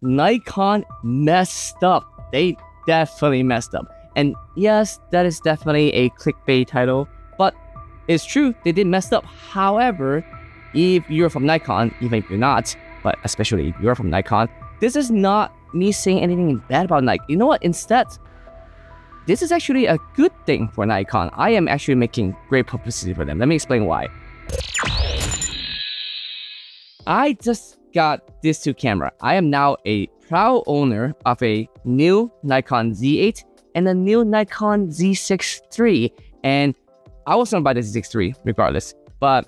Nikon messed up. They definitely messed up. And yes, that is definitely a clickbait title, but it's true, they did mess up. However, if you're from Nikon, even if you're not, but especially if you're from Nikon, this is not me saying anything bad about Nikon. You know what? Instead, this is actually a good thing for Nikon. I am actually making great publicity for them. Let me explain why. I just got this two camera. I am now a proud owner of a new Nikon Z8 and a new Nikon Z6 III. And I was gonna buy the Z6 III regardless, but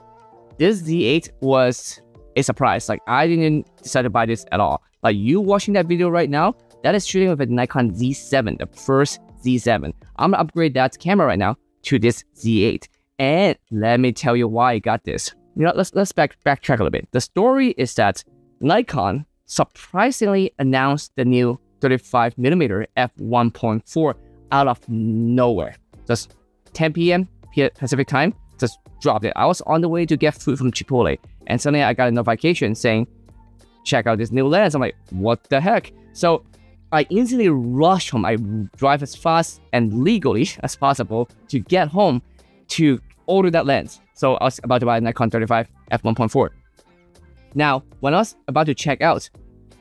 this Z8 was a surprise. Like, I didn't decide to buy this at all. Like, you watching that video right now, that is shooting with a Nikon Z7, the first Z7. I'm gonna upgrade that camera right now to this Z8. And let me tell you why I got this. You know, let's backtrack a little bit. The story is that Nikon surprisingly announced the new 35mm f1.4 out of nowhere. Just 10 p.m. Pacific time, just dropped it. I was on the way to get food from Chipotle, and suddenly I got a notification saying, check out this new lens. I'm like, what the heck? So I instantly rush home. I drive as fast and legally as possible to get home to order that lens. So I was about to buy a Nikon 35 f1.4. Now, when I was about to check out,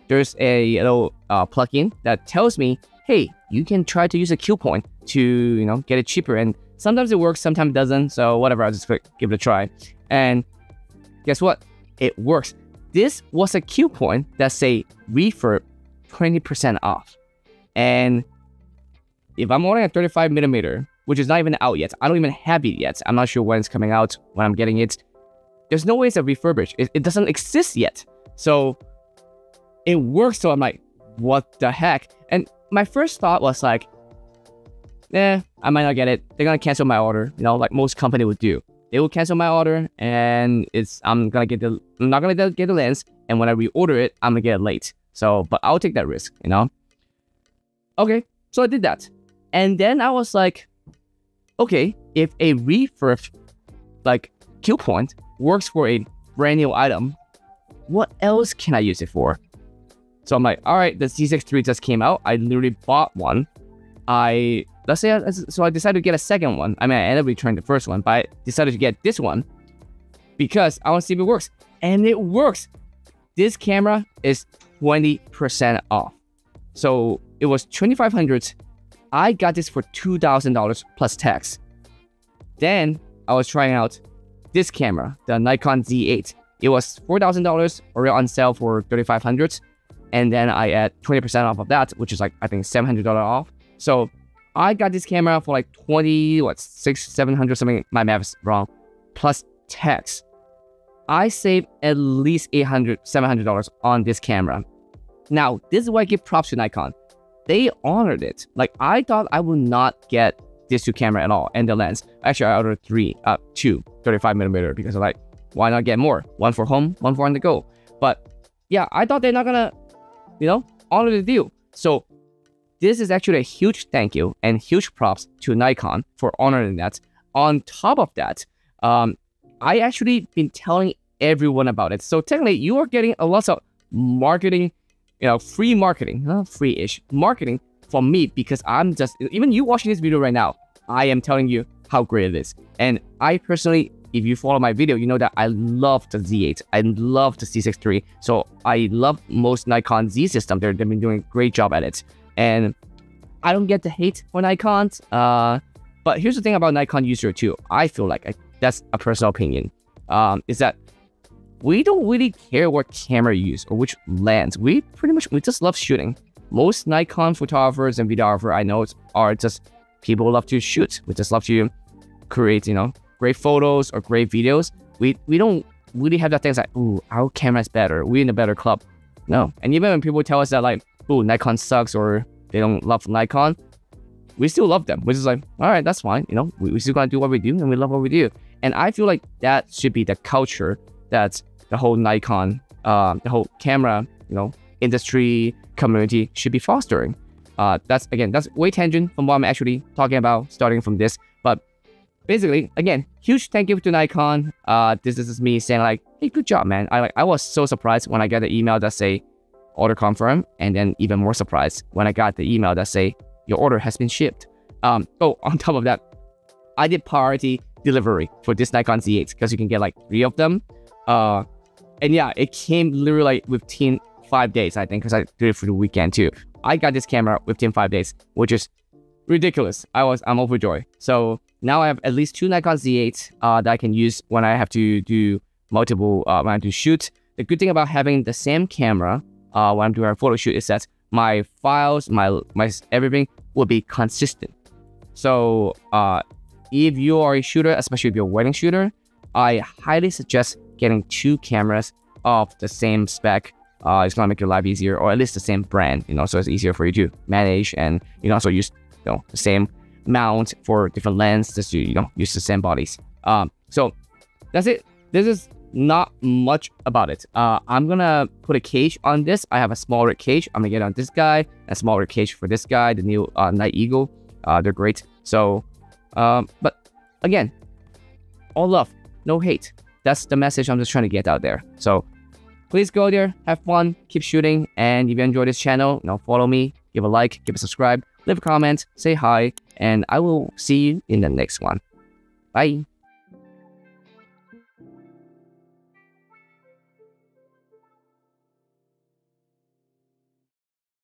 there's a little plugin that tells me, hey, you can try to use a coupon to, you know, get it cheaper. And sometimes it works, sometimes it doesn't. So whatever, I'll just give it a try. And guess what? It works. This was a coupon that say refurb 20% off. And if I'm ordering a 35mm, which is not even out yet, I don't even have it yet. I'm not sure when it's coming out, when I'm getting it. There's no way it's a refurbished. It doesn't exist yet. So it works. So I'm like, what the heck? And my first thought was like, I might not get it. They're gonna cancel my order, you know, like most company would do. They will cancel my order, and I'm not gonna get the lens, and when I reorder it, I'm gonna get it late. So, but I'll take that risk, you know. Okay, so I did that, and then I was like, okay, if a refurb like coupon works for a brand new item, what else can I use it for? So I'm like, all right, the Z6 III just came out. I literally bought one. I decided to get a second one. I mean, I ended up returning the first one, but I decided to get this one because I want to see if it works. And it works. This camera is 20% off. So it was $2,500. I got this for $2,000 plus tax. Then I was trying out this camera, the Nikon Z8. It was $4,000 already on sale for $3,500. And then I add 20% off of that, which is like, I think $700 off. So I got this camera for like $700 something. My math is wrong. Plus tax. I saved at least $800, $700 on this camera. Now, this is why I give props to Nikon. They honored it. Like, I thought I would not get this two camera at all and the lens. Actually, I ordered two 35mm because I'm like, why not get more? One for home, one for on the go. But yeah, I thought they're not gonna, you know, honor the deal. So this is actually a huge thank you and huge props to Nikon for honoring that. On top of that, I actually been telling everyone about it. So technically, you are getting a lot of marketing, you know, free marketing, not free-ish marketing from me, because I'm just, even you watching this video right now, I am telling you how great it is. And I personally, if you follow my video, you know that I love the Z8. I love the Z6 III. So I love most Nikon Z system. They've been doing a great job at it. And I don't get the hate for Nikon. But here's the thing about Nikon user too. I feel like, that's a personal opinion, is that we don't really care what camera you use or which lens. We just love shooting. Most Nikon photographers and videographers I know are just people who love to shoot. We just love to create, you know, great photos or great videos. We don't really have that thing like, ooh, our camera is better, we're in a better club. No. And even when people tell us that like, ooh, Nikon sucks or they don't love Nikon, we still love them. We're just like, all right, that's fine. You know, we still gonna do what we do and we love what we do. And I feel like that should be the culture that the whole Nikon, the whole camera, you know, industry community should be fostering. That's way tangent from what I'm actually talking about, starting from this. But basically, again, huge thank you to Nikon. This is me saying like, hey, good job, man. I was so surprised when I got the email that say, order confirmed, and then even more surprised when I got the email that say your order has been shipped. On top of that, I did priority delivery for this Nikon Z8 because you can get like 3 of them. And yeah, it came literally like within 5 days, I think, because I did it for the weekend too. I got this camera within 5 days, which is ridiculous. I'm overjoyed. So now I have at least 2 Nikon Z8 that I can use when I have to do multiple, when I have to shoot. The good thing about having the same camera when I'm doing a photo shoot is that my files, my everything will be consistent. So if you are a shooter, especially if you're a wedding shooter, I highly suggest getting 2 cameras of the same spec. It's gonna make your life easier, or at least the same brand, so it's easier for you to manage, and you can also use the same mount for different lenses, just to use the same bodies. So that's it. This is not much about it. I'm gonna put a cage on this. I have a smaller cage. I'm gonna get on this guy, a smaller cage for this guy, the new Night Eagle. They're great. So but again, all love, no hate. That's the message I'm just trying to get out there. So please go there, have fun, keep shooting, and if you enjoy this channel, follow me, give a like, give a subscribe, leave a comment, say hi, and I will see you in the next one. Bye.